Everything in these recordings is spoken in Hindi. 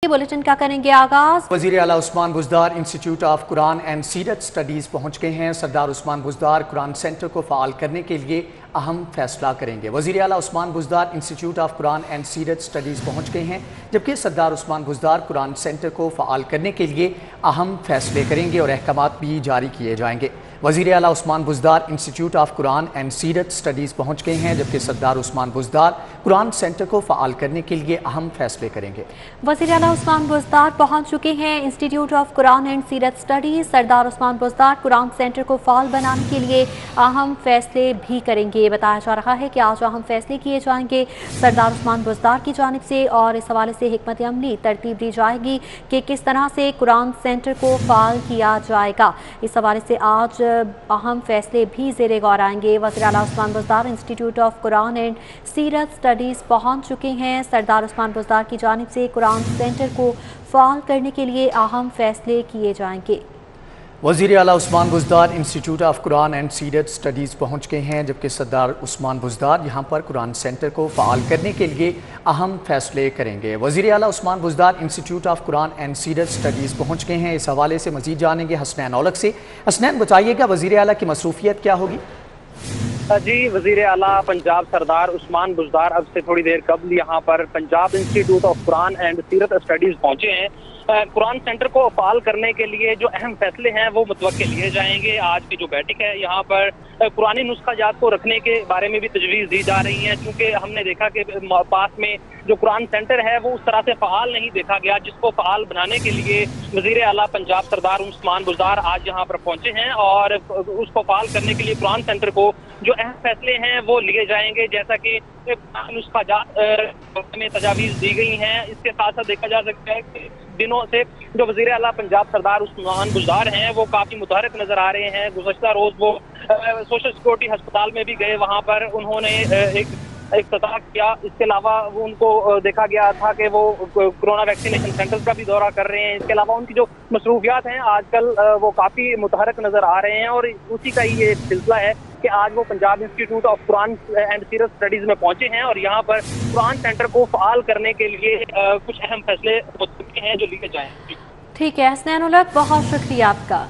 बुलेटिन का करेंगे आगाज। वज़ीर आला Usman Buzdar institute of Quran and सीरत स्टडीज़ पहुँच गए हैं। सरदार उस्मान बुज़दार कुरान सेंटर को फ़ाल करने के लिए अहम फैसला करेंगे। वज़ीर आला Usman Buzdar institute of Quran and सीरत स्टडीज़ पहुँच गए हैं, जबकि सरदार उस्मान बुज़दार कुरान सेंटर को फ़ाल करने के लिए अहम फैसले करेंगे और अहकामात भी जारी किए जाएंगे। वज़ीर आला Usman Buzdar institute of Quran and सीरत स्टडीज़ पहुँच गए हैं, जबकि सरदार उस्मान बुज़दार कुरान सेंटर को फ़ाल करने के लिए अहम फैसले करेंगे। वज़ीर आला उस्मान बुज़दार पहुँच चुके हैं इंस्टीट्यूट ऑफ कुरान एंड सीरत स्टडीज़। सरदार उस्मान बुज़दार कुरान सेंटर को फ़ाल बनाने के लिए अहम फैसले भी करेंगे। बताया जा रहा है कि आज अहम फैसले किए जाएंगे सरदार उस्मान बुज़दार की जानिब से, और इस हवाले से हिकमत अमली तरतीब दी जाएगी कि किस तरह से कुरान सेंटर को फ़ाल किया जाएगा। इस हवाले से आज अहम फैसले भी ज़ेरे गौर आएंगे। वज़ीर आला Usman Buzdar institute of Quran and सीरत स्टडीज़ पहुँच चुके हैं। सरदार उस्मान बुज़दार की जानिब से कुरान सेंटर को फ़ाल करने के लिए अहम फैसले किए जाएंगे। वज़ीर आला Usman Buzdar institute of Quran and सीरत स्टडीज़ पहुँच गए हैं, जबकि सरदार उस्मान बुज़दार यहाँ पर कुरान सेंटर को फ़ाल करने के लिए अहम फैसले करेंगे। वज़ीर आला Usman Buzdar institute of Quran and सीरत स्टडीज़ पहुँच गए हैं। इस हवाले से मज़ीद जानेंगे हसनैन औलख से। हसनैन, बताइएगा वज़ीर आला की मसरूफियत क्या होगी? जी, वज़ीर आला पंजाब सरदार उस्मान बुज़दार अब से थोड़ी देर कबल यहाँ पर Punjab institute of Quran and सीरत स्टडीज़ पहुँचे हैं। कुरान सेंटर को फ़ाल करने के लिए जो अहम फैसले हैं वो मुतवक्के लिए जाएंगे। आज की जो बैठक है यहाँ पर कुरानी नुस्खाजात को रखने के बारे में भी तजवीज़ दी जा रही है, क्योंकि हमने देखा कि पास में जो कुरान सेंटर है वो उस तरह से फ़ाल नहीं देखा गया, जिसको फ़ाल बनाने के लिए वज़ीर आला पंजाब सरदार उस्मान बुज़दार आज यहाँ पर पहुँचे हैं और उसको फ़ाल करने के लिए कुरान सेंटर को जो अहम फैसले हैं वो लिए जाएंगे। जैसा कि नुस्खाजात में तजावीज़ दी गई हैं, इसके साथ साथ देखा जा सकता है कि दिनों से जो वज़ीर आला पंजाब सरदार उस्मान बुज़दार हैं वो काफ़ी मुतहरक नज़र आ रहे हैं। गुज़श्ता रोज़ वो सोशल सिक्योरिटी अस्पताल में भी गए, वहाँ पर उन्होंने एक इफ्तिताह किया। इसके अलावा उनको देखा गया था कि वो कोरोना वैक्सीनेशन सेंटर का भी दौरा कर रहे हैं। इसके अलावा उनकी जो मसरूफियात हैं आजकल वो काफ़ी मुतहरक नज़र आ रहे हैं, और उसी का ही ये सिलसिला है कि आज वो Punjab institute of Quran and सीरत स्टडीज़ में पहुंचे हैं और यहाँ पर कुरान सेंटर को फ़ाल करने के लिए कुछ अहम फैसले हैं जो लिए जाएंगे। ठीक है हसनैन औलख, बहुत शुक्रिया आपका।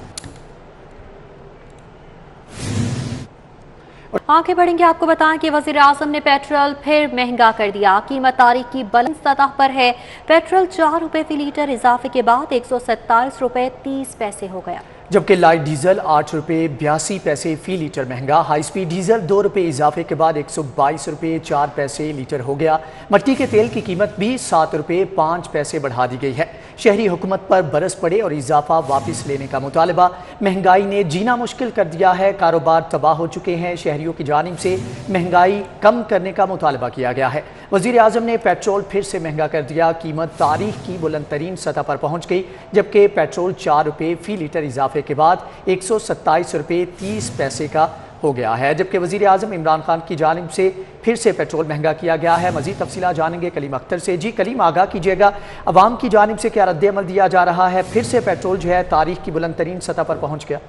आगे बढ़ेंगे, आपको बताएं कि वज़ीर आज़म ने पेट्रोल फिर महंगा कर दिया। कीमत तारीख की बुलंद सतह पर है। पेट्रोल 4 रुपये फी लीटर इजाफे के बाद 127 रुपये 30 पैसे हो गया, जबकि लाइट डीजल 8 रुपये 82 पैसे फ़ी लीटर महंगा। हाई स्पीड डीजल 2 रुपये इजाफे के बाद 122 रुपये 4 पैसे लीटर हो गया। मट्टी के तेल की कीमत भी 7 रुपये 5 पैसे बढ़ा दी गई है। शहरी हुकूमत पर बरस पड़े और इजाफा वापस लेने का मुतालबा। महंगाई ने जीना मुश्किल कर दिया है, कारोबार तबाह हो चुके हैं। शहरियों की जानिब से महंगाई कम करने का मुतालबा किया गया है। वज़ीर आज़म ने पेट्रोल फिर से महंगा कर दिया। कीमत तारीख की बुलंद तरीन सतह पर पहुँच गई, जबकि पेट्रोल 4 रुपये फ़ी लीटर इजाफे के बाद 127 रुपये 30 पैसे का हो गया है। जबकि वज़ीर आज़म इमरान खान की जानिब से फिर से पेट्रोल महंगा किया गया है। मज़ीद तफसीलात जानेंगे कलीम अख्तर से। जी कलीम, आगाह कीजिएगा, अवाम की जानिब से क्या रद्द-ए-अमल दिया जा रहा है? फिर से पेट्रोल जो है तारीख की बुलंद तरीन सतह पर पहुँच गया।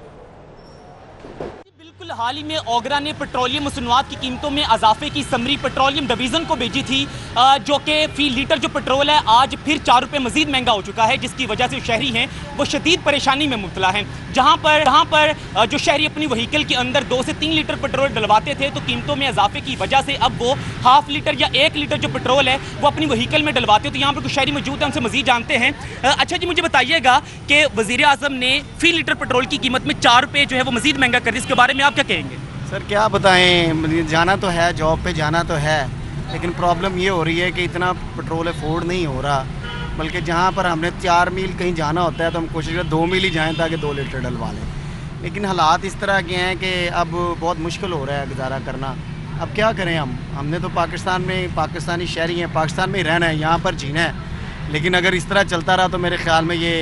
हाल ही में ओगरा ने पेट्रोलियम मसनूआत की कीमतों में इजाफे की समरी पेट्रोलियम डिवीज़न को भेजी थी, जो कि फी लीटर जो पेट्रोल है आज फिर 4 रुपये मजीद महंगा हो चुका है, जिसकी वजह से शहरी हैं वो शदीद परेशानी में मुब्तला हैं। जहाँ पर जो शहरी अपनी व्हीकल के अंदर 2 से 3 लीटर पेट्रोल डलवाते थे, तो कीमतों में इजाफे की वजह से अब वो हाफ लीटर या 1 लीटर जो पेट्रोल है वो अपनी व्हीकल में डलवाते हो। तो यहाँ पर कुछ शहरी मौजूद हैं, उनसे मजीद जानते हैं। अच्छा जी, मुझे बताइएगा कि वज़ीर आज़म ने फी लीटर पेट्रोल की कीमत में 4 रुपये जो है वो मजीद महंगा कर दी, इसके बारे में आप क्या कहेंगे? सर क्या बताएं, जाना तो है, जॉब पे जाना तो है, लेकिन प्रॉब्लम ये हो रही है कि इतना पेट्रोल अफोर्ड नहीं हो रहा। बल्कि जहाँ पर हमने 4 मील कहीं जाना होता है तो हम कोशिश करें 2 मील ही जाएं ताकि 2 लीटर डलवा लें, लेकिन हालात इस तरह के हैं कि अब बहुत मुश्किल हो रहा है गुजारा करना। अब क्या करें, हमने तो पाकिस्तान में पाकिस्तानी शहरी हैं, पाकिस्तान में ही रहना है, यहाँ पर जीना है, लेकिन अगर इस तरह चलता रहा तो मेरे ख्याल में ये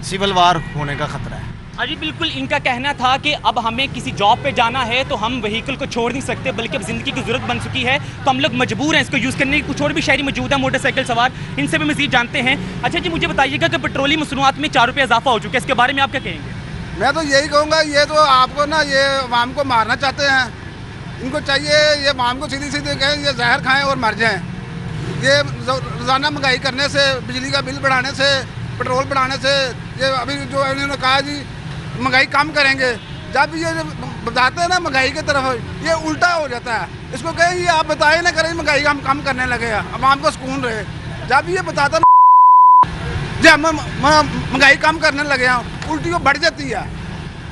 सिविल वार होने का ख़तरा है। जी बिल्कुल, इनका कहना था कि अब हमें किसी जॉब पे जाना है तो हम व्हीकल को छोड़ नहीं सकते, बल्कि अब ज़िंदगी की ज़रूरत बन चुकी है तो हम लोग मजबूर हैं इसको यूज़ करने की। कुछ और भी शहरी मौजूद है मोटरसाइकिल सवार, इनसे भी मज़ीद जानते हैं। अच्छा जी, मुझे बताइएगा कि पेट्रोलियम मसनूआत में 4 रुपये इजाफा हो चुका है, इसके बारे में आप क्या कहेंगे? मैं तो यही कहूँगा, ये तो आपको ना ये अवाम को मारना चाहते हैं। इनको चाहिए ये अवाम को सीधी सीधी कहें ये जहर खाएँ और मर जाएँ। ये रोज़ाना महंगाई करने से, बिजली का बिल बढ़ाने से, पेट्रोल बढ़ाने से, ये अभी जो इन्होंने कहा जी महंगाई कम करेंगे, जब ये बताते हैं ना महंगाई की तरफ, ये उल्टा हो जाता है। इसको कहें ये आप बताए ना करें महंगाई हम कम करने लगे हैं, अब आपको सुकून रहे। जब ये बताता जी हम महंगाई कम करने लगे हैं, उल्टी वो बढ़ जाती है।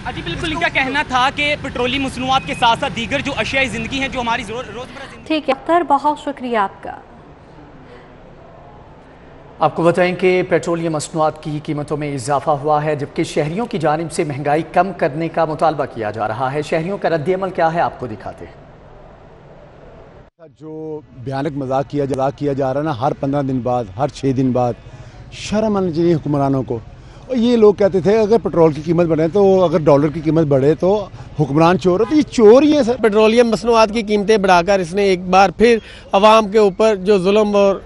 जी बिल्कुल, इनका कहना था कि पेट्रोलियम मसनूआत के साथ साथ दीगर जो अशियाई ज़िंदगी हैं जो हमारी रोज़मर्रा। ठीक है अख्तर, बहुत शुक्रिया आपका। आपको बताएं कि पेट्रोलियम मसनूआत की कीमतों में इजाफा हुआ है, जबकि शहरियों की जानिब से महंगाई कम करने का मुतालबा किया जा रहा है। शहरियों का रद्द-ए-अमल क्या है, आपको दिखाते हैं। जो भयानक मजाक किया जा रहा है ना, हर 15 दिन बाद, हर 6 दिन बाद, शर्म आनी चाहिए हुक्मरानों को। और ये लोग कहते थे अगर पेट्रोल की कीमत बढ़े तो, अगर डॉलर की कीमत बढ़े तो हुक्मरान चोर है, तो ये चोर ही है सर। पेट्रोलियम मसनूआत की कीमतें बढ़ाकर इसने एक बार फिर अवाम के ऊपर जो जुल्म और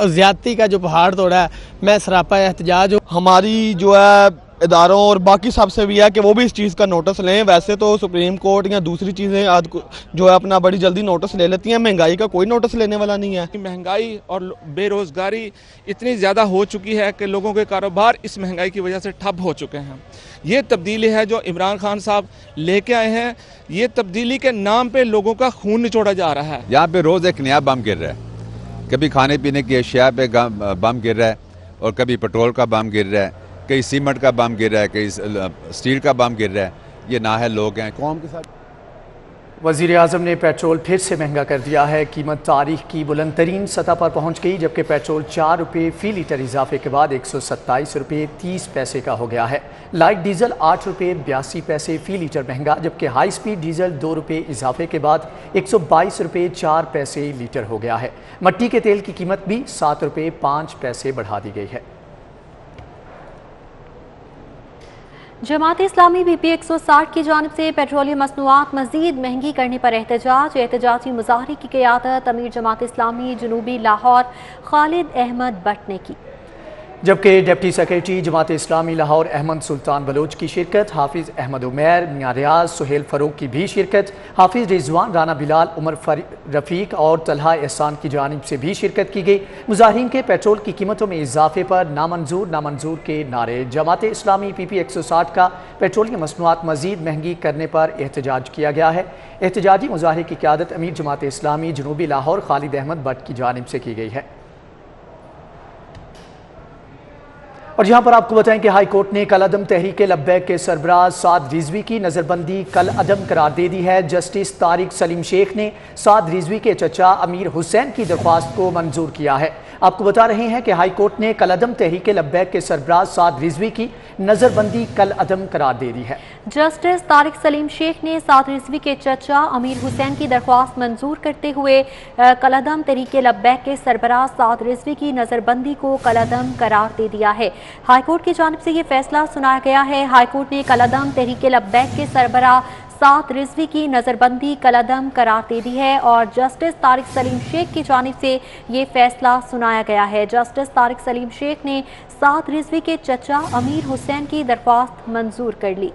ज़्यादती का जो पहाड़ तोड़ा है, मैं सरापा एहतजाज हूँ। हमारी जो है इदारों और बाकी सबसे भी है कि वो भी इस चीज़ का नोटिस लें। वैसे तो सुप्रीम कोर्ट या दूसरी चीज़ें जो है अपना बड़ी जल्दी नोटिस ले लेती हैं, महंगाई का कोई नोटिस लेने वाला नहीं है। महंगाई और बेरोज़गारी इतनी ज़्यादा हो चुकी है कि लोगों के कारोबार इस महंगाई की वजह से ठप हो चुके हैं। ये तब्दीली है जो इमरान खान साहब लेके आए हैं, ये तब्दीली के नाम पर लोगों का खून निचोड़ा जा रहा है। यहाँ पर रोज़ एक नया बम गिर रहा है, कभी खाने पीने की अशिया पे बम गिर रहा है, और कभी पेट्रोल का बम गिर रहा है, कहीं सीमेंट का बम गिर रहा है, कहीं स्टील का बम गिर रहा है। ये ना है लोग हैं कौम के साथ। वज़ीर आज़म ने पेट्रोल फिर से महंगा कर दिया है। कीमत तारीख की बुलंद तरीन सतह पर पहुँच गई, जबकि पेट्रोल 4 रुपये फ़ी लीटर इजाफे के बाद 127 रुपये 30 पैसे का हो गया है। लाइट डीजल 8 रुपये 82 पैसे फ़ी लीटर महंगा, जबकि हाई स्पीड डीजल 2 रुपये इजाफे के बाद 122 रुपये 4 पैसे लीटर हो गया है। मट्टी के तेल की कीमत भी 7 रुपये 5 पैसे बढ़ा दी गई है। जमात इस्लामी BP 160 की जानिब से पेट्रोलियम मसनूआत मज़ीद महंगी करने पर एहतजाजी मुजाहरे की क़यादत अमीर जमात इस्लामी जनूबी लाहौर खालिद अहमद भट्ट ने की, जबकि डिप्टी सेक्रेटरी जमात इस्लामी लाहौर अहमद सुल्तान बलोच की शिरकत, हाफिज़ अहमद उमैर, मियां रियाज, सुहेल फ़रूक की भी शिरकत, हाफिज़ रिजवान, राना बिलाल, उमर रफ़ीक और तलहा एहसान की जानिब से भी शिरकत की गई। मुजाहिरीन के पेट्रोल की कीमतों में इजाफे पर नामंजूर के नारे। जमात इस्लामी PP 160 का पेट्रोलियम मसनूआत मज़ीद महंगी करने पर एहतजाज किया गया है। एहतजाजी मुजाहरे की क़यादत अमीर जमात इस्लामी जनूबी लाहौर खालिद अहमद भट्ट की जानिब से की गई है। और यहाँ पर आपको बताएं कि हाई कोर्ट ने कल अदम तहरीक लब्बैक के सरबराह साद रिजवी की नज़रबंदी कल अदम करार दे दी है। जस्टिस तारिक सलीम शेख ने साद रिजवी के चचा अमीर हुसैन की दरख्वास्त को मंजूर किया है। आपको बता रहे हैं कि हाई कोर्ट ने कल अदम तहरीक लब्बैक के सरबराह साद रिजवी की नज़रबंदी कल अदम करार दे दी है। जस्टिस तारिक सलीम शेख ने साद रिजवी के चचा अमीर हुसैन की दरख्वास्त मंजूर करते हुए कल अदम तहरीक लब्बैक के सरबराह साद रिजवी की नज़रबंदी को कल अदम करार दे दिया है। हाईकोर्ट की जानिब से ये फैसला सुनाया गया है। हाईकोर्ट ने कल अदम तहरीक लब्बैक के सरबराह साद रिजवी की नज़रबंदी कल अदम करार दे दी है और जस्टिस तारिक सलीम शेख की जानिब से ये फैसला सुनाया गया है। जस्टिस तारिक सलीम शेख ने साद रिजवी के चचा अमीर हुसैन की दरख्वास्त मंजूर कर ली।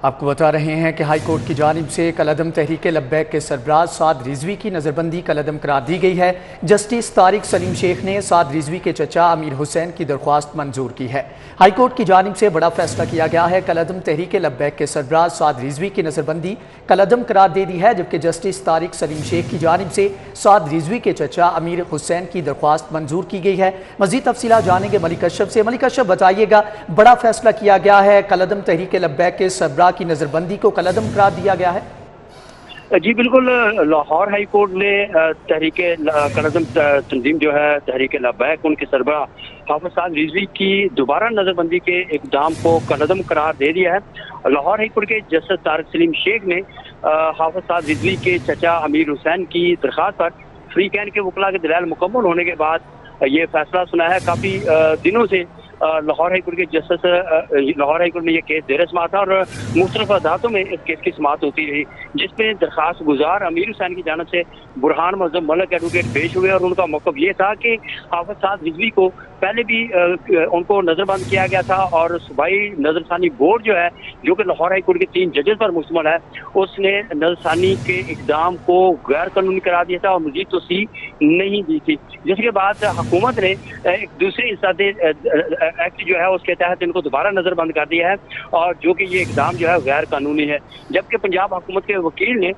आपको बता रहे हैं कि हाई कोर्ट की जानिब से कल अदम तहरीक लब्बैक के सरबराह साद रिजवी की नज़रबंदी कल अदम करार दी गई है। जस्टिस तारिक सलीम शेख ने साद रिजवी के चचा अमीर हुसैन की दरख्वास्त मंजूर की है। हाई कोर्ट की जानिब से बड़ा फैसला किया गया है। कल अदम तहरीक लब्बैक के सरबराह साद रिजवी की नज़रबंदी कल अदम करार दे दी है, जबकि जस्टिस तारिक सलीम शेख की जानिब से साद रिजवी के चचा अमीर हुसैन की दरख्वास्त मंजूर की गई है। मज़ीद तफसीलात जानेंगे मलिक अशरफ से। मलिक अशरफ, बताइएगा, बड़ा फैसला किया गया है, कल अदम तहरीक लब्बैक के सरबराह की नज़रबंदी को कल अदम करार दिया गया है। जी बिल्कुल, लाहौर हाई कोर्ट ने तहरीक कलअदम तंजीम जो है तहरीक लब्बैक उनके सरबराह हाफिज साद रिजवी की दोबारा नज़रबंदी के इक़दाम को कलअदम करार दे दिया है। लाहौर हाई कोर्ट के जस्टिस तारिक सलीम शेख ने हाफिज साद रिजवी के चचा अमीर हुसैन की दरख्वास्त पर फ्री कैन के वकला के दलाइल मुकम्मल होने के बाद ये फैसला सुना है। काफ़ी दिनों से लाहौर हाई कोर्ट के जस्टिस लाहौर हाई कोर्ट ने यह केस देर समात था और मुख्तलिफ अदालतों में इस केस की समात होती रही, जिसमें दरखास्त गुजार अमीर हुसैन की जानिब से बुरहान मज़हब मलिक एडवोकेट पेश हुए और उनका मौक़िफ़ ये था कि हाफिज साद रिजवी को पहले भी उनको नजरबंद किया गया था और सूबाई नजरसानी बोर्ड जो है, जो कि लाहौर हाई कोर्ट के 3 जजेस पर मुश्तमिल है, उसने नजरसानी के इकदाम को गैर कानूनी करार दिया था और मजीद तोसी नहीं दी थी, जिसके बाद हुकूमत ने एक दूसरे इंसादी एक्ट जो है उसके तहत इनको दोबारा नजरबंद कर दिया है और जो कि ये इकदाम जो है गैर कानूनी है। जबकि पंजाब हुकूमत के वकील ने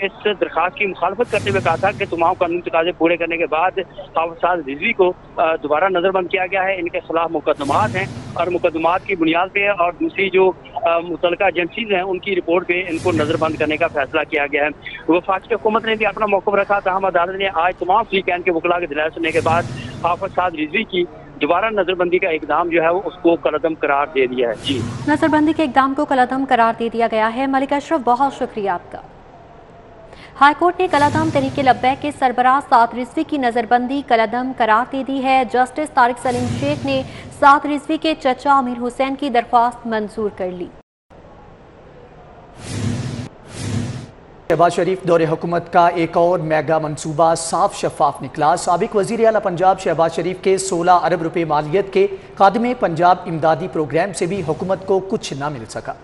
इस दरखास्त की मुखालफत करते हुए कहा था कि तमाम कानूनी तकाजे पूरे करने के बाद हाफिज साद रिजवी को दोबारा नजरबंद किया गया है। इनके खिलाफ मुकदमात हैं और मुकदमात की बुनियाद पे और दूसरी जो मुतल्लिका एजेंसीज हैं उनकी रिपोर्ट पे इनको नजरबंद करने का फैसला किया गया है। वफाकी हुकूमत ने भी अपना मौक़िफ़ रखा था। हम अदालत ने आज तमाम फ्रीकैन के वकला के दलाइल सुनने के बाद हाफिज साद रिजवी की दोबारा नजरबंदी का इकदाम जो है वो उसको कलअदम करार दे दिया है। जी, नजरबंदी के इकदाम को कलअदम करार दे दिया गया है। मलिक अशरफ, बहुत शुक्रिया आपका। हाईकोर्ट ने कलअदम तहरीक लब्बैक के सरबराह साद रिजवी की नजरबंदी कलअदम करार दे दी है। जस्टिस तारिक सलीम शेख ने साद रिजवी के चचा अमीर हुसैन की दरख्वास्त मंजूर कर ली। शहबाज शरीफ दौरे हुकूमत का एक और मेगा मनसूबा साफ शफाफ निकला। साबिक वज़ीर आला पंजाब शहबाज शरीफ के 16 अरब रुपए मालियत के खादिम पंजाब इमदादी प्रोग्राम से भी हुकूमत को कुछ न मिल सका।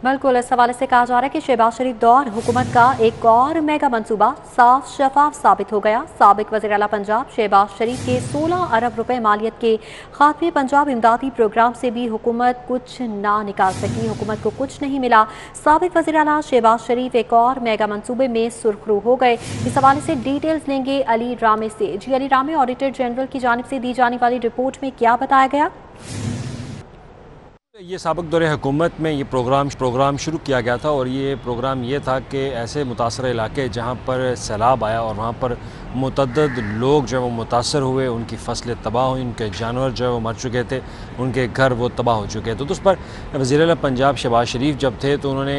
बिल्कुल, इस हवाले से कहा जा रहा है कि शहबाज शरीफ दौर हुकूमत का एक और मेगा मंसूबा साफ शफाफ साबित हो गया। साबिक वज़ीर आला पंजाब शहबाज शरीफ के 16 अरब रुपए मालियत के खात्मे पंजाब इमदादी प्रोग्राम से भी हुकूमत कुछ ना निकाल सकी, हुकूमत को कुछ नहीं मिला। साबिक वज़ीर आला शहबाज शरीफ एक और मेगा मंसूबे में सुर्खरू हो गए। इस हवाले से डिटेल्स लेंगे अली रामे से। जी अली रामे, ऑडिटर जनरल की जानिब से दी जाने वाली रिपोर्ट में क्या बताया गया? ये साबिक दौरे हुकूमत में ये प्रोग्राम शुरू किया गया था और ये प्रोग्राम ये था कि ऐसे मुतासर इलाके जहाँ पर सैलाब आया और वहाँ पर मुतअद्दिद लोग जो है वो मुतासर हुए, उनकी फसलें तबाह हुई, उनके जानवर जो है वो मर चुके थे, उनके घर वो तबाह हो चुके थे। तो उस पर वज़ीर आला पंजाब शहबाज शरीफ जब थे तो उन्होंने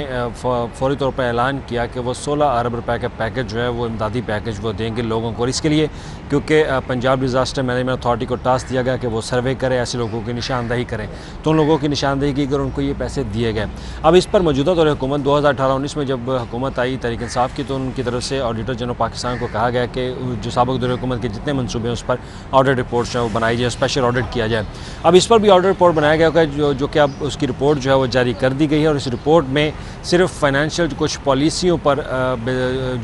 फौरी तौर पर ऐलान किया कि वो 16 अरब रुपए का पैकेज जो है वो इमदादी पैकेज वो देंगे लोगों को। और इसके लिए क्योंकि पंजाब डिज़ास्टर मैनेजमेंट अथॉरिटी को टास्क दिया गया कि वो सर्वे करे, ऐसे लोगों की निशानदेही करें, तो उन लोगों की निशानदेही की अगर उनको ये पैसे दिए गए। अब इस पर मौजूदा दौरे हुकूमत 2018-19 में जब हुकूमत आई तहरीक इंसाफ की, तो उनकी तरफ से ऑडिटर जनरल पाकिस्तान को कहा गया कि जो साबिक दौरे हुकूमत के जितने मनसूबे हैं उस पर ऑडिट रिपोर्ट जो है वो बनाई जाए, स्पेशल ऑडिट किया जाए। अब इस पर भी ऑडिट रिपोर्ट बनाया गया होगा जो कि अब उसकी रिपोर्ट जो है वो जारी कर दी गई है और इस रिपोर्ट में सिर्फ फाइनेंशियल कुछ पॉलिसियों पर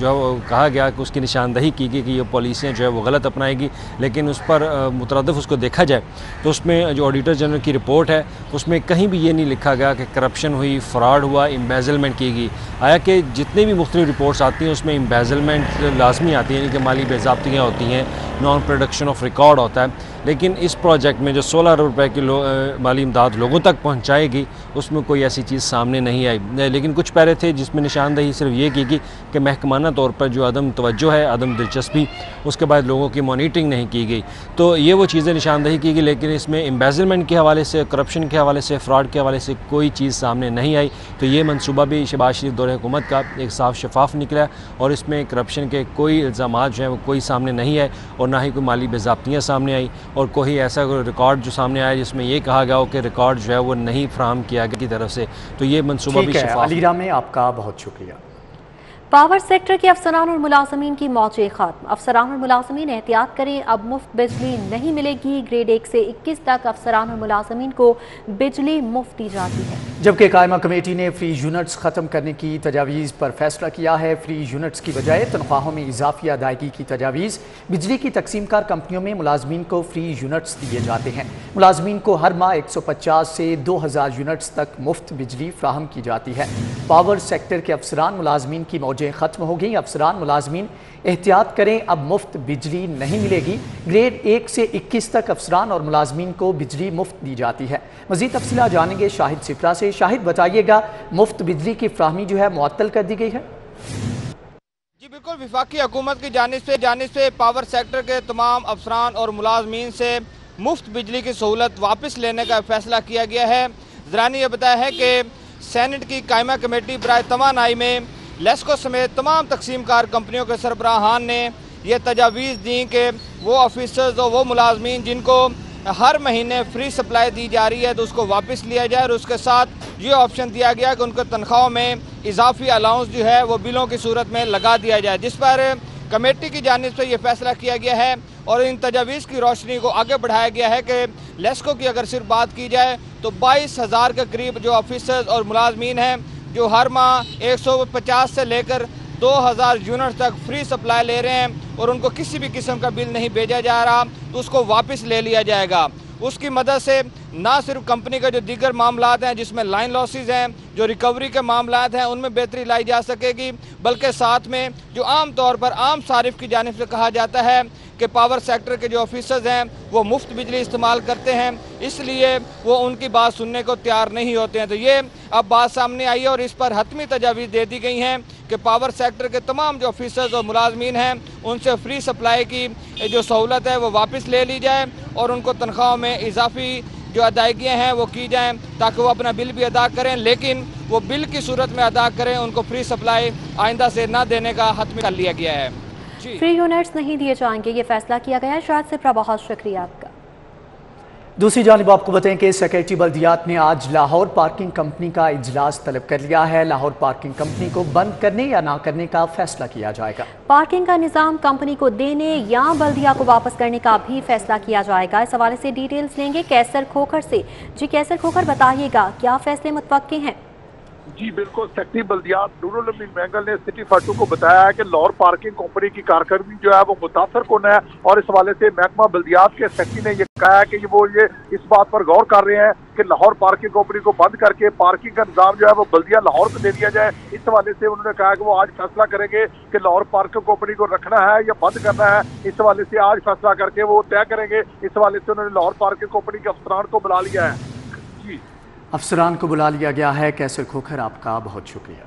जो है वो कहा गया कि उसकी निशानदेही की गई कि ये पॉलिसियाँ जो है वो गलत अपनाएगी, लेकिन उस पर मुतरद्दिफ उसको देखा जाए तो उसमें जो ऑडिटर जनरल की रिपोर्ट है उसमें कहीं भी ये नहीं लिखा गया कि करप्शन हुई, फ्रॉड हुआ, एम्बेजलमेंट की गई। आया कि जितनी भी मुख्तलिफ रिपोर्ट्स आती हैं उसमें एम्बेजलमेंट लाजमी आती है, यानी कि माली बेज़ाब्तियाँ होती हैं, नॉन प्रोडक्शन ऑफ रिकॉर्ड होता है। लेकिन इस प्रोजेक्ट में जो 16 अरब रुपए की माली इमदाद लोगों तक पहुंचाएगी उसमें कोई ऐसी चीज़ सामने नहीं आई। लेकिन कुछ पैरे थे जिसमें निशानदेही सिर्फ ये की कि महकमाना तौर पर जो अदम तवज्जो है, अदम दिलचस्पी, उसके बाद लोगों की मॉनिटरिंग नहीं की गई, तो ये वो चीज़ें निशानदेही की गई। लेकिन इसमें एम्बेजलमेंट के हवाले से, करप्शन के हवाले से, फ्रॉड के हवाले से कोई चीज़ सामने नहीं आई। तो ये मनसूबा भी शहबाज शरीफ दौरे हुकूमत का एक साफ शफाफ निकला और इसमें करप्शन के कोई इल्ज़ाम जो हैं वो कोई सामने नहीं आए और ना ही कोई माली बेज़ाब्तियाँ सामने आई और कोई ऐसा रिकॉर्ड जो सामने आया जिसमें ये कहा गया हो कि रिकॉर्ड जो है वो नहीं फ्राहम किया गया की तरफ से। तो ये मनसूबा भी शफाफ। अली रामे, आपका बहुत शुक्रिया। पावर सेक्टर के अफसरान और मुलाजमीन की मौजें खत्म। अफसरान और मुलाजमीन एहतियात करें, अब मुफ्त बिजली नहीं मिलेगी। ग्रेड 1 से 21 तक अफसरान और मुलाजमीन को बिजली मुफ्त दी जाती है। जबकि कायमा कमेटी ने फ्री यूनिट्स खत्म करने की तजावीज़ पर फैसला किया है। फ्री यूनिट्स की बजाय तनख्वाहों में इजाफी अदायगी की तजावीज़। बिजली की तकसीमकार कंपनियों में मुलाजमीन को फ्री यूनिट्स दिए जाते हैं। मुलाजमीन को हर माह 150 से 2000 यूनिट्स तक मुफ्त बिजली फ्राहम की जाती है। पावर सेक्टर के अफसरान मुलाजमीन की मौजें खत्म हो गई। अफसरान मुलाजमीन एहतियात करें, अब मुफ्त बिजली नहीं मिलेगी। ग्रेड 1 से 21 तक अफसरान और मुलाजमीन को बिजली मुफ्त दी जाती है। मज़ीद तफसीला जानेंगे शाहिद सिफरा से। शाहिद, बताइएगा, मुफ्त बिजली की फ्राहमी जो है मुअत्तल कर दी गई है? जी बिल्कुल, वफाकी हुकूमत की जानिब से पावर सेक्टर के तमाम अफसरान और मुलाजमीन से मुफ्त बिजली की सहूलत वापस लेने का फैसला किया गया है। ज़रा ने यह बताया है कि सेनेट की कायमा कमेटी बराए तवानाई में लेस्को समेत तमाम तकसीमकार कंपनियों के सरबराहान ने यह तजावीज़ दी कि वो ऑफिसर्स और वो मुलाजमीन जिनको हर महीने फ्री सप्लाई दी जा रही है तो उसको वापस लिया जाए और उसके साथ ये ऑप्शन दिया गया कि उनको तनख्वाहों में इजाफी अलाउंस जो है वो बिलों की सूरत में लगा दिया जाए, जिस पर कमेटी की जानिब से ये फैसला किया गया है और इन तजावीज़ की रोशनी को आगे बढ़ाया गया है कि लेस्को की अगर सिर्फ बात की जाए तो 22,000 के करीब जो ऑफिसर्स और मुलाजमीन हैं जो हर माह 150 से लेकर 2,000 यूनिट तक फ्री सप्लाई ले रहे हैं और उनको किसी भी किस्म का बिल नहीं भेजा जा रहा, तो उसको वापस ले लिया जाएगा। उसकी मदद से ना सिर्फ कंपनी का जो दीगर मामलात हैं जिसमें लाइन लॉसेस हैं, जो रिकवरी के मामलात हैं, उनमें बेहतरी लाई जा सकेगी, बल्कि साथ में जो आम तौर पर आम सारिफ की जानिब से कहा जाता है कि पावर सेक्टर के जो ऑफिसर्स हैं वो मुफ्त बिजली इस्तेमाल करते हैं, इसलिए वो उनकी बात सुनने को तैयार नहीं होते हैं। तो ये अब बात सामने आई है और इस पर हतमी तजावीज़ दे दी गई हैं कि पावर सेक्टर के तमाम जो ऑफिसर्स और मुलाजमीन हैं उनसे फ्री सप्लाई की जो सहूलत है वो वापस ले ली जाए और उनको तनख्वाहों में इजाफी जो अदायगियाँ हैं वो की जाएँ ताकि वो अपना बिल भी अदा करें, लेकिन वो बिल की सूरत में अदा करें, उनको फ्री सप्लाई आइंदा से ना देने का हतमी कर लिया गया है। फ्री यूनिट्स नहीं दिए जाएंगे, ये फैसला किया गया है। शायद सिप्रा, बहुत शुक्रिया आपका। दूसरी जानिब आपको बताएं कि सेक्रेटरी बल्दियात ने आज लाहौर पार्किंग कंपनी का इजलास तलब कर लिया है। लाहौर पार्किंग कंपनी को बंद करने या ना करने का फैसला किया जाएगा। पार्किंग का निज़ाम कंपनी को देने या बल्दिया को वापस करने का भी फैसला किया जाएगा। इस हवाले से डिटेल्स लेंगे कैसर खोखर से। जी कैसर खोखर, बताइएगा क्या फैसले मुतवक्के हैं? जी बिल्कुल, सेक्रेटरी बल्दियात नूरुल अमीन महंगल ने सिटी फाटू को बताया है कि लाहौर पार्किंग कंपनी की कारकर्दगी जो है वो मुतासर कुन है और इस हवाले से महकमा बल्दियात के सेक्रेटरी ने ये कहा है कि वो इस बात पर गौर कर रहे हैं कि लाहौर पार्किंग कंपनी को बंद करके पार्किंग का निजाम जो है वो बल्दिया लाहौर को दे दिया जाए। इस हवाले से उन्होंने कहा कि वो आज फैसला करेंगे कि लाहौर पार्किंग कंपनी को रखना है या बंद करना है। इस हवाले से आज फैसला करके वो तय करेंगे। इस हवाले से उन्होंने लाहौर पार्किंग कंपनी के अफसरान को बुला लिया है। जी अफसरान को बुला लिया गया है। कैसर खोखर, आपका बहुत शुक्रिया।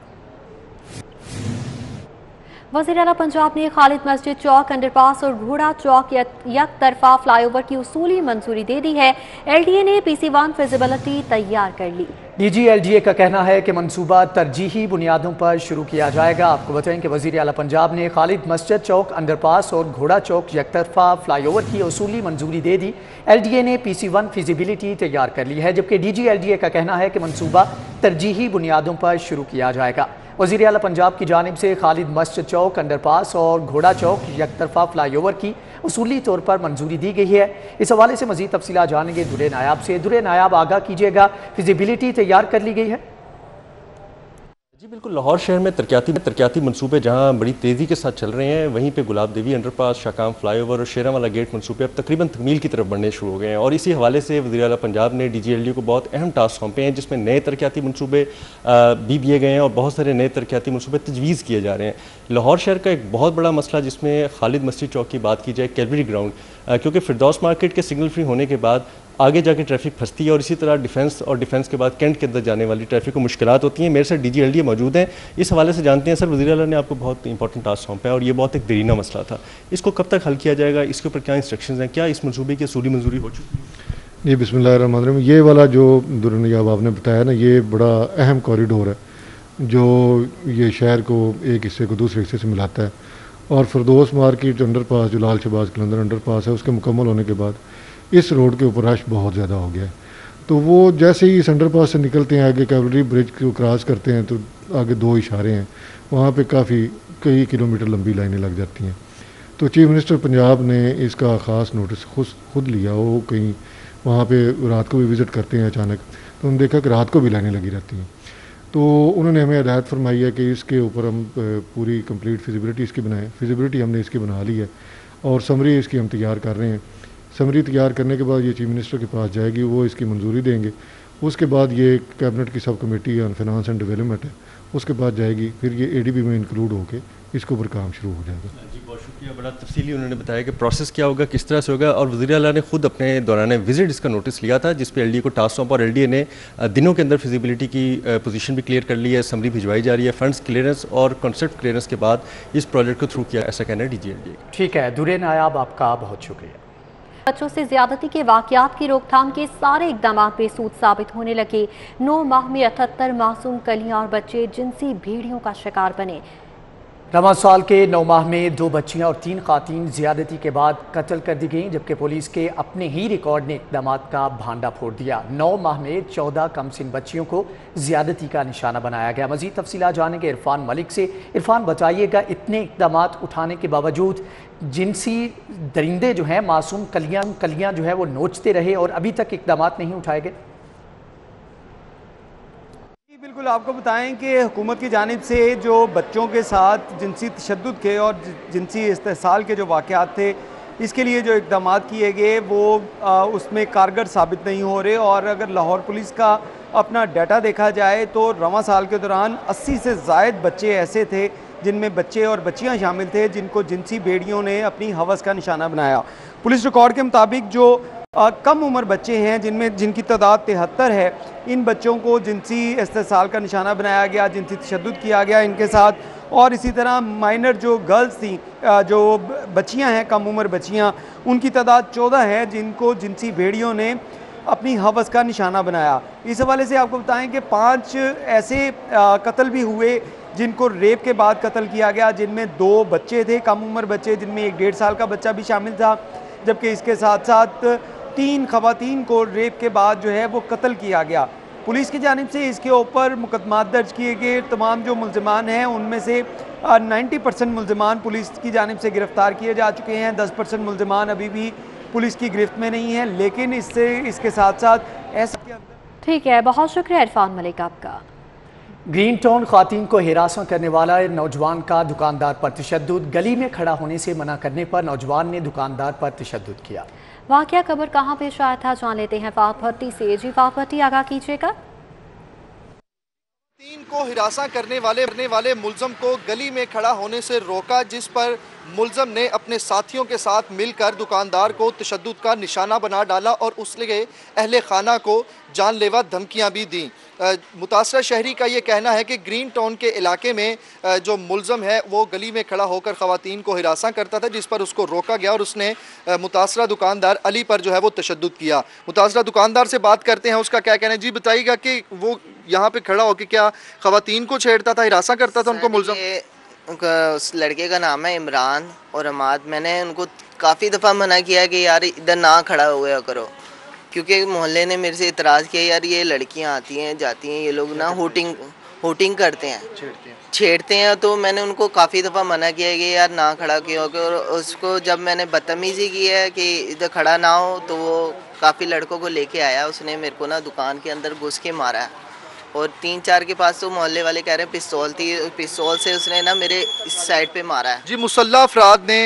वज़ीर आला पंजाब ने खालिद मस्जिद चौक, अंडरपास और घोड़ा चौक एक तरफा फ्लाईओवर की उसूली मंजूरी दे दी है। LDA ने PC1 फिजिबिलिटी तैयार कर ली। DG LDA का कहना है कि मंसूबा तरजीही बुनियादों पर शुरू किया जाएगा। आपको बताएं कि वज़ीर आला पंजाब ने खालिद मस्जिद चौक, अंडरपास और घोड़ा चौक एक तरफा फ्लाईओवर की उसूली मंजूरी दे दी। LDA ने PC1 फिजिबिलिटी तैयार कर ली है, जबकि DG LDA का कहना है कि मंसूबा तरजीही बुनियादों पर शुरू किया जाएगा। वज़ीर आला पंजाब की जानिब से खालिद मस्जिद चौक, अंडरपास और घोड़ा चौक एक तरफा फ्लाईओवर की उसूली तौर पर मंजूरी दी गई है। इस हवाले से मज़ीद तफसीलात जानेंगे दुरे नायाब से। दुरे नायाब, आगाह कीजिएगा, फिजिबिलिटी तैयार कर ली गई है? जी बिल्कुल, लाहौर शहर में तरक्याती मनसूबे जहाँ बड़ी तेज़ी के साथ चल रहे हैं, वहीं पे गुलाब देवी अंडरपास, शाकाम फ्लाईओवर और शेरावाला गेट मनसूबे अब तकरीबन तकमील की तरफ बढ़ने शुरू हो गए हैं। और इसी हवाले से वज़ीर आला पंजाब ने DG LDA को बहुत अहम टास्क सौंपे हैं, जिसमें नए तरक्याती मनसूबे भी दिए गए हैं और बहुत सारे नए तरक्याती मनसूबे तजवीज़ किए जा रहे हैं। लाहौर शहर का एक बहुत बड़ा मसला, जिसमें खालिद मस्जिद चौक की बात की जाए, कैलवरी ग्राउंड, क्योंकि फिरदौस मार्केट के सिग्नल फ्री होने के बाद आगे जाके ट्रैफिक फंसती है और इसी तरह डिफेंस और डिफेंस के बाद कैंट के अंदर जाने वाली ट्रैफिक को मुश्किलात होती हैं। मेरे साथ DG LDA मौजूद हैं। इस हवाले से जानते हैं। सर, वज़ीर आला ने आपको बहुत इंपॉर्टेंट टास्क सौंपा है और ये बहुत एक देरीना मसला था, इसको कब तक हल किया जाएगा? इसके ऊपर क्या इंस्ट्रक्शंस हैं? क्या इस मनसूबे की असूली मंजूरी हो चुकी है? जी बिस्मिल्लाहिर्रहमानिर्रहीम। ये वाला जो दुरनियाब आपने बताया ना, ये बड़ा अहम कॉरिडोर है जो ये शहर को एक हिस्से को दूसरे हिस्से से मिलाता है। और फिरदौस मार्केट जो अंडरपास, जो लाल शहबाज कलंदर अंडरपास है, उसके मुकम्मल होने के बाद इस रोड के ऊपर रश बहुत ज़्यादा हो गया है। तो वो जैसे ही इस अंडरपास से निकलते हैं, आगे कैवलरी ब्रिज को क्रॉस करते हैं, तो आगे 2 इशारे हैं, वहाँ पे कई किलोमीटर लंबी लाइनें लग जाती हैं। तो चीफ मिनिस्टर पंजाब ने इसका ख़ास नोटिस खुद लिया। वो कहीं वहाँ पे रात को भी विज़िट करते हैं अचानक, तो उन्होंने देखा कि रात को भी लाइनें लगी रहती हैं। तो उन्होंने हमें हिदायत फरमाई है कि इसके ऊपर हम पूरी कंप्लीट फिजिबिलिटी इसकी बनाएं। फिजिबिलिटी हमने इसकी बना ली है और समरी इसकी हम तैयार कर रहे हैं। समरी तैयार करने के बाद ये चीफ मिनिस्टर के पास जाएगी, वो इसकी मंजूरी देंगे। उसके बाद ये कैबिनेट की sub committee on finance and development है, उसके बाद जाएगी, फिर ये ADB में इंक्लूड होकर इसके ऊपर काम शुरू हो जाएगा। जी बहुत शुक्रिया, बड़ा तफसीली उन्होंने बताया कि प्रोसेस क्या होगा, किस तरह से होगा। और वज़ीर आला ने खुद अपने दौरान विजिट इसका नोटिस लिया था, जिस पे LDA को टास्क सौंपा और LDA ने दिनों के अंदर फिजिबिलिटी की पोजीशन भी क्लियर कर ली है, समरी भिजवाई जा रही है, फंड्स क्लियरेंस और कॉन्सेप्ट क्लियरेंस के बाद इस प्रोजेक्ट को थ्रू किया, ऐसा कहना है DG LDA। ठीक है दुरे नायाब, आपका बहुत शुक्रिया। बच्चों से ज्यादती के वाकयात की रोकथाम के सारे इकदाम बेसूद साबित होने लगे। 9 माह में 78 मासूम कलियां और बच्चे जिनसी भेड़ियों का शिकार बने। रमज़ान साल के 9 माह में 2 बच्चियां और 3 खातीन ज़्यादती के बाद कत्ल कर दी गईं, जबकि पुलिस के अपने ही रिकॉर्ड ने इक़दाम का भांडा फोड़ दिया। 9 माह में 14 कमसिन बच्चियों को ज़्यादती का निशाना बनाया गया। मज़ीद तफसीलात जानेंगे इरफान मलिक से। इरफान, बताइएगा, इतने इक़दाम उठाने के बावजूद जिनसी दरिंदे जो हैं, मासूम कलियाँ जो है वो नोचते रहे और अभी तक इक़दाम नहीं उठाए गए। बिल्कुल, आपको बताएं कि हुकूमत की जानिब से जो बच्चों के साथ जिनसी तशद्दुद के और जिनसी इस्तेसाल के जो वाक़यात थे, इसके लिए जो इक़दाम किए गए वो उसमें कारगर साबित नहीं हो रहे। और अगर लाहौर पुलिस का अपना डाटा देखा जाए तो रमज़ान साल के दौरान 80 से ज़ायद बच्चे ऐसे थे जिनमें बच्चे और बच्चियां शामिल थे जिनको जिनसी भेड़ियों ने अपनी हवस का निशाना बनाया। पुलिस रिकॉर्ड के मुताबिक जो कम उम्र बच्चे हैं जिनकी तादाद 73 है, इन बच्चों को जिनसी इस्तेसाल का निशाना बनाया गया, जिनसी तशद्दुद किया गया इनके साथ। और इसी तरह माइनर जो गर्ल्स थी, जो बच्चियां हैं, कम उम्र बच्चियां, उनकी तादाद 14 है जिनको जिनसी भेड़ियों ने अपनी हवस का निशाना बनाया। इस हवाले से आपको बताएं कि 5 ऐसे कत्ल भी हुए जिनको रेप के बाद कत्ल किया गया, जिनमें 2 बच्चे थे, कम उम्र बच्चे, जिनमें एक 1.5 साल का बच्चा भी शामिल था, जबकि इसके साथ साथ 3 खवातीन को रेप के बाद जो है वो कत्ल किया गया। पुलिस की जानिब से इसके ऊपर मुकदमा दर्ज किए गए। तमाम जो मुल्ज़िमान हैं उनमें से 90% मुल्ज़िमान पुलिस की जानिब से गिरफ़्तार किए जा चुके हैं। 10% मुल्ज़िमान अभी भी पुलिस की गिरफ्त में नहीं है। लेकिन इसके साथ साथ ऐसा ठीक है, बहुत शुक्रिया इरफान मलिक आपका। ग्रीन टाउन खातीन को हिरासत करने वाला नौजवान का दुकानदार पर तशद्दुद। गली में खड़ा होने से मना करने पर नौजवान ने दुकानदार पर तशद्दुद किया। वाक़या खबर कहाँ पेश आया था, जान लेते हैं फात भट्टी से। जी फात भट्टी, आगाह कीजिएगा। तीन को हिरासत करने वाले मुल्ज़म को गली में खड़ा होने से रोका, जिस पर मुल्ज़म ने अपने साथियों के साथ मिलकर दुकानदार को तशद्दुद का निशाना बना डाला और उसके अहले खाना को जानलेवा धमकियां भी दी। मुतासरा शहरी का ये कहना है कि ग्रीन टाउन के इलाके में जो मुल्ज़म है वो गली में खड़ा होकर ख़वातीन को हिरासत करता था, जिस पर उसको रोका गया और उसने मुतासरा दुकानदार अली पर जो है वो तशद्दुद किया। मुतासरा दुकानदार से बात करते हैं, उसका क्या कहना है। जी बताइएगा कि वो यहाँ पे खड़ा होकर क्या ख़वातीन को छेड़ता था, हिरासत करता था उनको? मुल्ज़म उस लड़के का नाम है इमरान और अमाद। मैंने उनको काफ़ी दफ़ा मना किया कि यार इधर ना खड़ा हुआ करो, क्योंकि मोहल्ले ने मेरे से इतराज़ किया, यार ये लड़कियां आती हैं जाती हैं, ये लोग ना हुटिंग करते हैं, छेड़ते हैं। तो मैंने उनको काफ़ी दफ़ा मना किया कि यार ना खड़ा क्यों। और उसको जब मैंने बदतमीज़ी की है कि इधर खड़ा ना हो, तो वो काफ़ी लड़कों को लेके आया। उसने मेरे को ना दुकान के अंदर घुस के मारा है और 3-4 के पास तो मोहल्ले वाले कह रहे हैं पिस्तौल थी, पिस्तौल से उसने ना मेरे इस साइड पे मारा है। जी मुसल्ला अफराद ने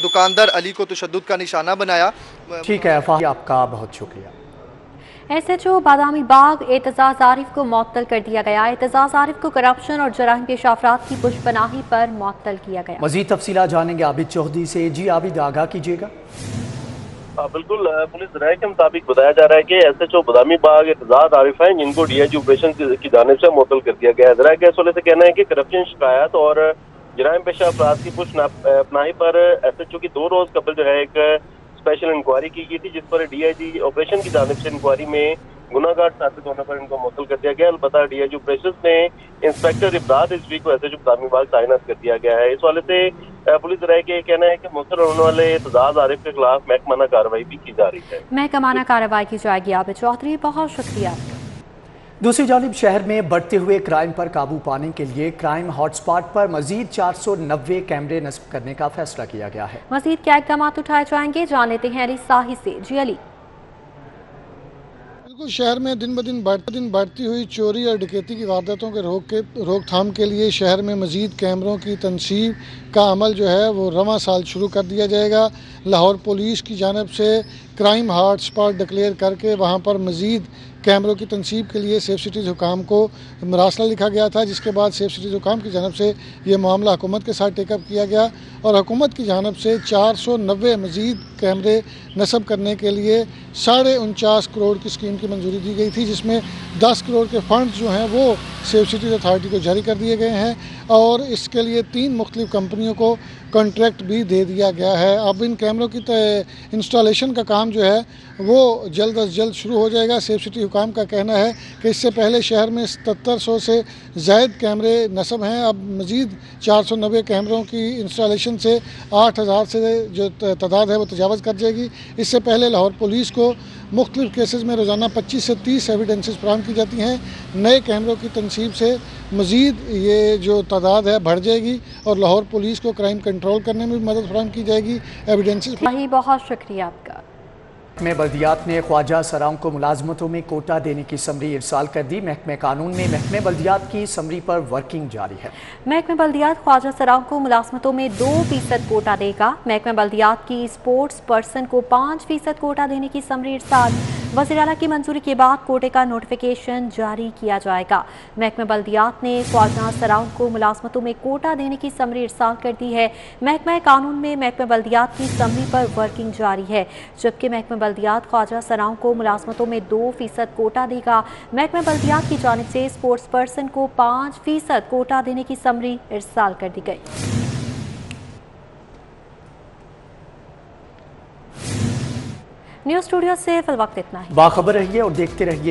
दुकानदार अली को तशद्दुद का निशाना बनाया। ठीक है, आपका बहुत शुक्रिया। SHO बादामी बाग एतजाज़ आरिफ को मुअत्तल कर दिया गया। एतजाज़ आरिफ को करप्शन और जराइम पेश अफराद की पुष्पनाही पर मुअत्तल किया गया। मज़ीद तफसीलात जानेंगे आबिद चौधरी से। जी आबिद, आगाह कीजिएगा। बिल्कुल, पुलिस राय के मुताबिक बताया जा रहा है कि SHO बादामी बाग एतजाज़ आरिफ हैं, जिनको DIG ऑपरेशन की जानिब से मुअत्तल कर दिया गया है। जरा इस वाले से कहना है कि करप्शन शिकायत और जराइम पेशा अफराद की पुष्पनाही पर SHO की 2 रोज़ कबल जो है एक स्पेशल इंक्वायरी की गई थी, जिस पर DIG ऑपरेशन की जानिब से इंक्वायरी में गुनाहगार साबित होने पर इनको मुअत्तल कर दिया गया। अलबत्ता DIG ऑपरेशन ने इंस्पेक्टर इब्राद रिजवी को SHO बादामी बाग तैनात कर दिया गया है। इस वाले से पुलिस राय के कहना है कि मुअत्तल होने वाले एतजाज़ आरिफ के खिलाफ महकमाना कार्रवाई भी की जा रही है। महकमाना कार्रवाई की जाएगी। आबिद चौधरी, बहुत शुक्रिया। दूसरी जानिब शहर में बढ़ते हुए क्राइम पर काबू पाने के लिए क्राइम हॉटस्पॉट पर मजीद 490 कैमरे नस्ब करने का फैसला किया गया है। मजीद क्या इक़दाम उठाए जाएंगे, जान लेते हैं अली साही से। जी अली। बिल्कुल, शहर में दिन ब दिन बढ़ती हुई चोरी और डकैती की वारदातों के रोकथाम के लिए शहर में मजीद कैमरों की तनसीब का अमल जो है वो रवां साल शुरू कर दिया जाएगा। लाहौर पुलिस की जानिब से क्राइम हॉट स्पॉट डिक्लेयर करके वहाँ पर मजीद कैमरों की तनसीब के लिए सेफ सिटीज़ हुकाम को मरासला लिखा गया था, जिसके बाद सेफ सिटीज़ हुकाम की जानिब से ये मामला हुकूमत के साथ टेकअप किया गया और हुकूमत की जानिब से 490 मजीद कैमरे नस्ब करने के लिए 49.5 करोड़ की स्कीम की मंजूरी दी गई थी, जिसमें 10 करोड़ के फंड जो हैं वो सेफ सिटीज़ अथॉरिटी को जारी कर दिए गए हैं और इसके लिए 3 मुख्तलिफ कंपनियों को कॉन्ट्रैक्ट भी दे दिया गया है। अब इन कैमरों की इंस्टॉलेशन का काम जो है वो जल्द अज जल्द शुरू हो जाएगा। सेफ सिटी हुकाम का कहना है कि इससे पहले शहर में 7700 से ज़ायद कैमरे नस्ब हैं। अब मज़ीद 490 कैमरों की इंस्टॉलेशन से 8000 से जो तादाद है वो तजावज़ कर जाएगी। इससे पहले लाहौर पुलिस को मुख्तलिफ केसेस में रोज़ाना 25 से 30 एविडेंसेस फराहम की जाती हैं। नए कैमरों की तनसीब से मज़ीद ये जो तादाद है बढ़ जाएगी और लाहौर पुलिस को क्राइम कंट्रोल करने में भी मदद फराहम की जाएगी। एविडेंसेस बहुत शुक्रिया आपका। महकमे बल्दियात ने ख्वाजा सराओं को मुलाजमतों में कोटा देने की समरी इरसाल कर दी। महकमे कानून में महकमे बल्दियात की समरी पर वर्किंग जारी है। महकमे बल्दियात ख्वाजा सराओं को मुलाजमतों में 2% कोटा देगा। महकमे बल्दियात की स्पोर्ट्स पर्सन को 5% कोटा देने की समरी इरसाल। वज़ीर आला की मंजूरी के बाद कोटे का नोटिफिकेशन जारी किया जाएगा। महकमे बल्दियात ने ख्वाजा सराओं को मुलाजमतों में कोटा देने की समरी इरसाल कर दी है। महकमा कानून में महकमे बल्दियात की समरी पर वर्किंग जारी है, जबकि महकमे बल्दियात ख्वाजा सराओं को मुलाजमतों में 2% कोटा देगा। महकमे बल्दियात की जानिब से स्पोर्ट्स पर्सन को 5% कोटा देने की समरी इरसाल कर दी गई। न्यूज़ स्टूडियो से फिल वक्त इतना ही। बाखबर रहिए और देखते रहिए